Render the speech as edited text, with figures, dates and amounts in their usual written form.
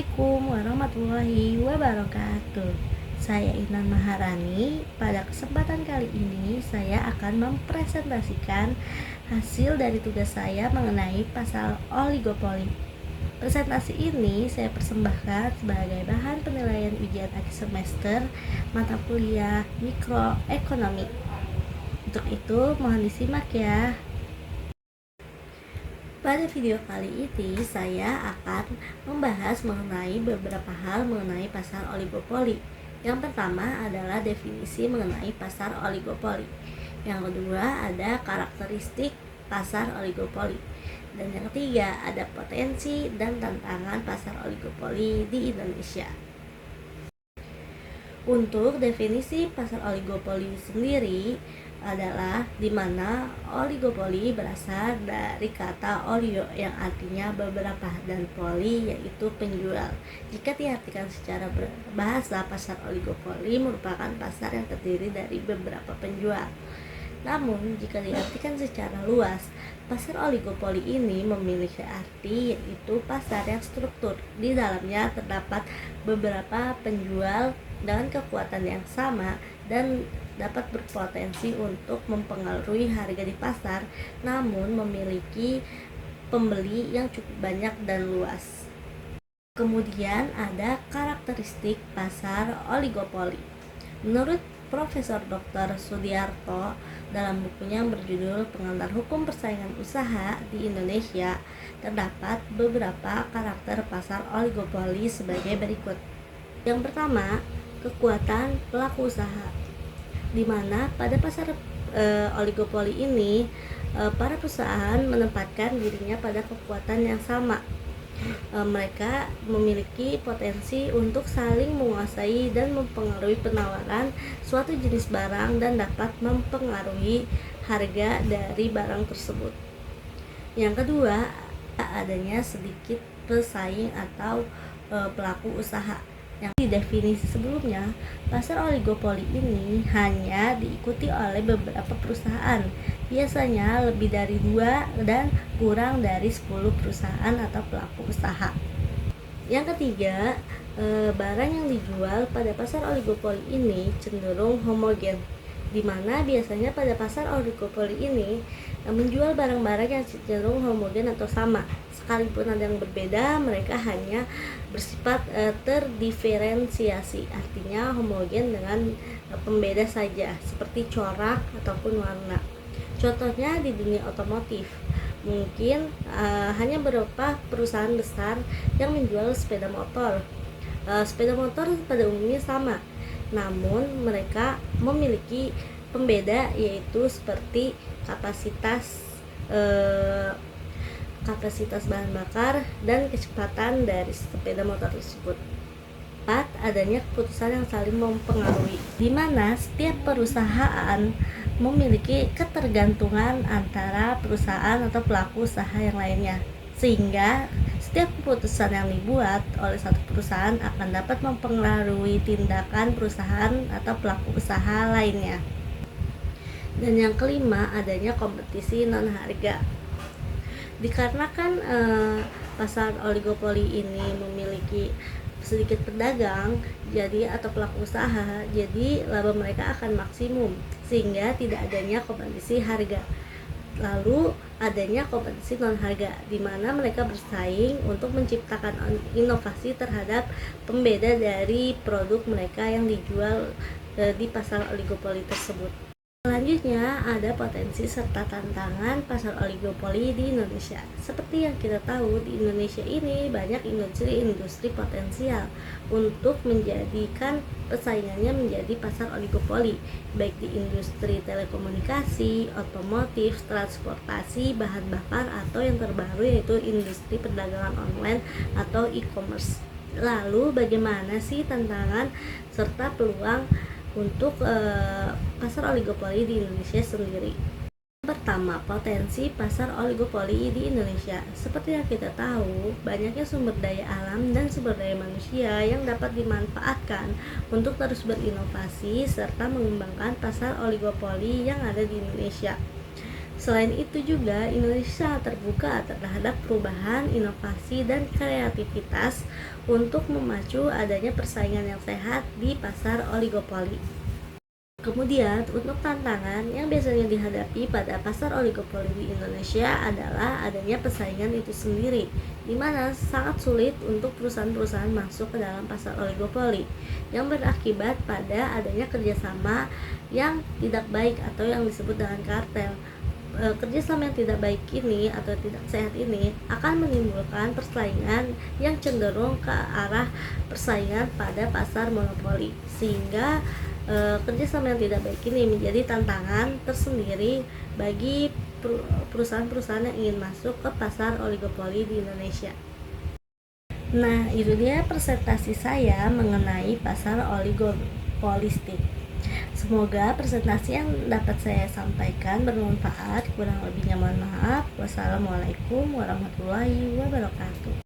Assalamualaikum warahmatullahi wabarakatuh. Saya Inan Maharani. Pada kesempatan kali ini saya akan mempresentasikan hasil dari tugas saya mengenai pasal oligopoli. Presentasi ini saya persembahkan sebagai bahan penilaian ujian akhir semester mata kuliah mikroekonomi. Untuk itu mohon disimak ya. Pada video kali ini saya akan membahas mengenai beberapa hal mengenai pasar oligopoli. Yang pertama adalah definisi mengenai pasar oligopoli. Yang kedua ada karakteristik pasar oligopoli. Dan yang ketiga ada potensi dan tantangan pasar oligopoli di Indonesia. Untuk definisi pasar oligopoli sendiri adalah di mana oligopoli berasal dari kata olio yang artinya beberapa dan poli yaitu penjual. Jika diartikan secara bahasa, pasar oligopoli merupakan pasar yang terdiri dari beberapa penjual. Namun jika diartikan secara luas, pasar oligopoli ini memiliki arti yaitu pasar yang struktur. Di dalamnya terdapat beberapa penjual dengan kekuatan yang sama dan dapat berpotensi untuk mempengaruhi harga di pasar, namun memiliki pembeli yang cukup banyak dan luas. Kemudian ada karakteristik pasar oligopoli. Menurut Profesor Dr. Sudiarto dalam bukunya yang berjudul Pengantar Hukum Persaingan Usaha di Indonesia, terdapat beberapa karakter pasar oligopoli sebagai berikut. Yang pertama, kekuatan pelaku usaha, di mana pada pasar oligopoli ini para perusahaan menempatkan dirinya pada kekuatan yang sama. Mereka memiliki potensi untuk saling menguasai dan mempengaruhi penawaran suatu jenis barang dan dapat mempengaruhi harga dari barang tersebut. Yang kedua, adanya sedikit pesaing atau pelaku usaha. Yang di definisi sebelumnya, pasar oligopoli ini hanya diikuti oleh beberapa perusahaan, biasanya lebih dari 2 dan kurang dari 10 perusahaan atau pelaku usaha. Yang ketiga, barang yang dijual pada pasar oligopoli ini cenderung homogen, di mana biasanya pada pasar oligopoli ini menjual barang-barang yang cenderung homogen atau sama. Sekalipun ada yang berbeda, mereka hanya bersifat terdiferensiasi, artinya homogen dengan pembeda saja, seperti corak ataupun warna. Contohnya di dunia otomotif, mungkin hanya beberapa perusahaan besar yang menjual sepeda motor. Sepeda motor pada umumnya sama, namun mereka memiliki pembeda yaitu seperti kapasitas bahan bakar dan kecepatan dari sepeda motor tersebut. 4. Adanya keputusan yang saling mempengaruhi, di mana setiap perusahaan memiliki ketergantungan antara perusahaan atau pelaku usaha yang lainnya, sehingga setiap keputusan yang dibuat oleh satu perusahaan akan dapat mempengaruhi tindakan perusahaan atau pelaku usaha lainnya. Dan yang kelima, adanya kompetisi non harga. Dikarenakan pasar oligopoli ini memiliki sedikit pedagang atau pelaku usaha, jadi laba mereka akan maksimum sehingga tidak adanya kompetisi harga. Lalu adanya kompetisi non harga, di mana mereka bersaing untuk menciptakan inovasi terhadap pembeda dari produk mereka yang dijual di pasar oligopoli tersebut. Selanjutnya ada potensi serta tantangan pasar oligopoli di Indonesia. Seperti yang kita tahu, di Indonesia ini banyak industri potensial untuk menjadikan persaingannya menjadi pasar oligopoli, baik di industri telekomunikasi, otomotif, transportasi, bahan bakar, atau yang terbaru yaitu industri perdagangan online atau e-commerce. Lalu bagaimana sih tantangan serta peluang untuk pasar oligopoli di Indonesia sendiri? Pertama, potensi pasar oligopoli di Indonesia. Seperti yang kita tahu, banyaknya sumber daya alam dan sumber daya manusia yang dapat dimanfaatkan untuk terus berinovasi serta mengembangkan pasar oligopoli yang ada di Indonesia. Selain itu juga Indonesia terbuka terhadap perubahan, inovasi, dan kreativitas untuk memacu adanya persaingan yang sehat di pasar oligopoli. Kemudian, untuk tantangan yang biasanya dihadapi pada pasar oligopoli di Indonesia adalah adanya persaingan itu sendiri, di mana sangat sulit untuk perusahaan-perusahaan masuk ke dalam pasar oligopoli, yang berakibat pada adanya kerjasama yang tidak baik atau yang disebut dengan kartel. Kerjasama yang tidak baik ini atau tidak sehat ini akan menimbulkan persaingan yang cenderung ke arah persaingan pada pasar monopoli, sehingga kerjasama yang tidak baik ini menjadi tantangan tersendiri bagi perusahaan-perusahaan yang ingin masuk ke pasar oligopoli di Indonesia. Nah, itu dia presentasi saya mengenai pasar oligopolistik. Semoga presentasi yang dapat saya sampaikan bermanfaat. Kurang lebihnya mohon maaf. Wassalamualaikum warahmatullahi wabarakatuh.